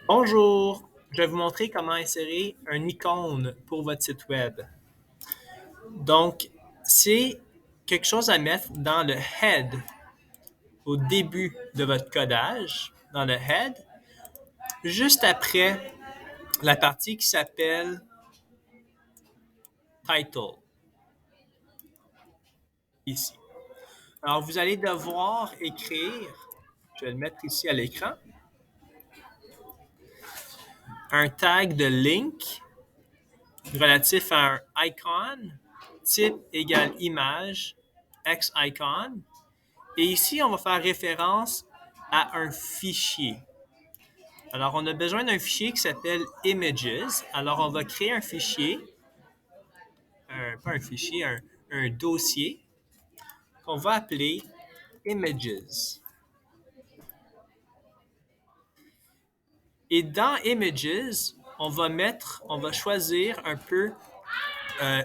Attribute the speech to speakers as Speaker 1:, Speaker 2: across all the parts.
Speaker 1: Bonjour, je vais vous montrer comment insérer un icône pour votre site web. Donc, c'est quelque chose à mettre dans le head au début de votre codage, dans le head, juste après la partie qui s'appelle title, ici. Alors, vous allez devoir écrire, je vais le mettre ici à l'écran, un tag de link relatif à un icon, type égale image, xicon. Et ici, on va faire référence à un fichier. Alors, on a besoin d'un fichier qui s'appelle images. Alors, on va créer un fichier, pas un fichier, un dossier qu'on va appeler images. Et dans images, on va choisir un peu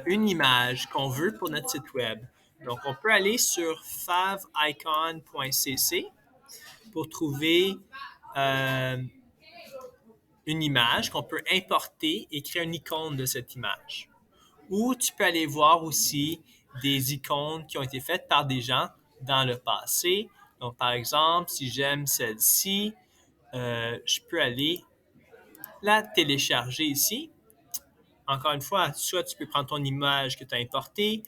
Speaker 1: une image qu'on veut pour notre site web. Donc, on peut aller sur favicon.cc pour trouver une image qu'on peut importer et créer une icône de cette image. Ou tu peux aller voir aussi des icônes qui ont été faites par des gens dans le passé. Donc, par exemple, si j'aime celle-ci, je peux aller la télécharger ici. Encore une fois, soit tu peux prendre ton image que tu as importée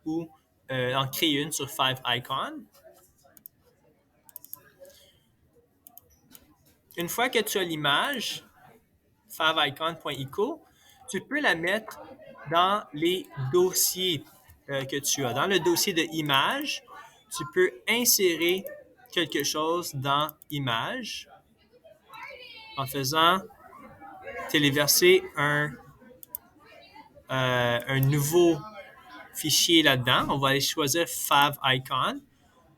Speaker 1: ou en créer une sur favicon. Une fois que tu as l'image, favicon.eco, tu peux la mettre dans les dossiers que tu as. Dans le dossier de images, tu peux insérer quelque chose dans image en faisant téléverser un nouveau fichier là-dedans. On va aller choisir favicon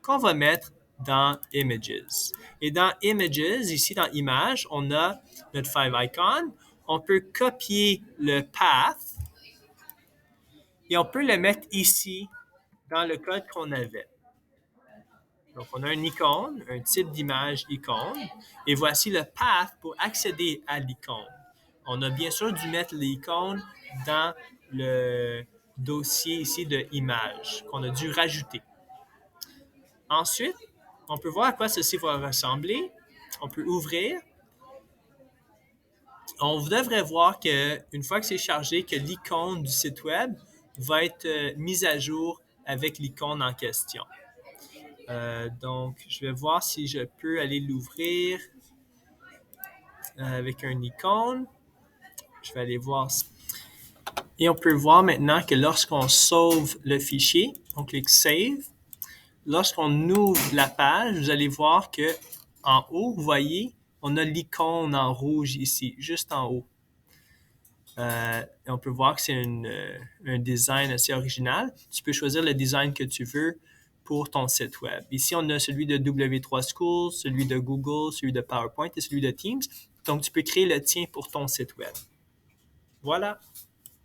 Speaker 1: qu'on va mettre dans Images. Et dans Images, ici dans Images, on a notre favicon. On peut copier le path et on peut le mettre ici dans le code qu'on avait. Donc, on a une icône, un type d'image icône, et voici le path pour accéder à l'icône. On a bien sûr dû mettre l'icône dans le dossier ici de images qu'on a dû rajouter. Ensuite, on peut voir à quoi ceci va ressembler. On peut ouvrir. On devrait voir qu'une fois que c'est chargé, que l'icône du site web va être mise à jour avec l'icône en question. Donc, je vais voir si je peux aller l'ouvrir avec un icône. Je vais aller voir. Et on peut voir maintenant que lorsqu'on sauve le fichier, on clique Save. Lorsqu'on ouvre la page, vous allez voir que en haut, vous voyez, on a l'icône en rouge ici, juste en haut. Et on peut voir que c'est un design assez original. Tu peux choisir le design que tu veux pour ton site web. Ici, on a celui de W3 Schools, celui de Google, celui de PowerPoint et celui de Teams. Donc, tu peux créer le tien pour ton site web. Voilà.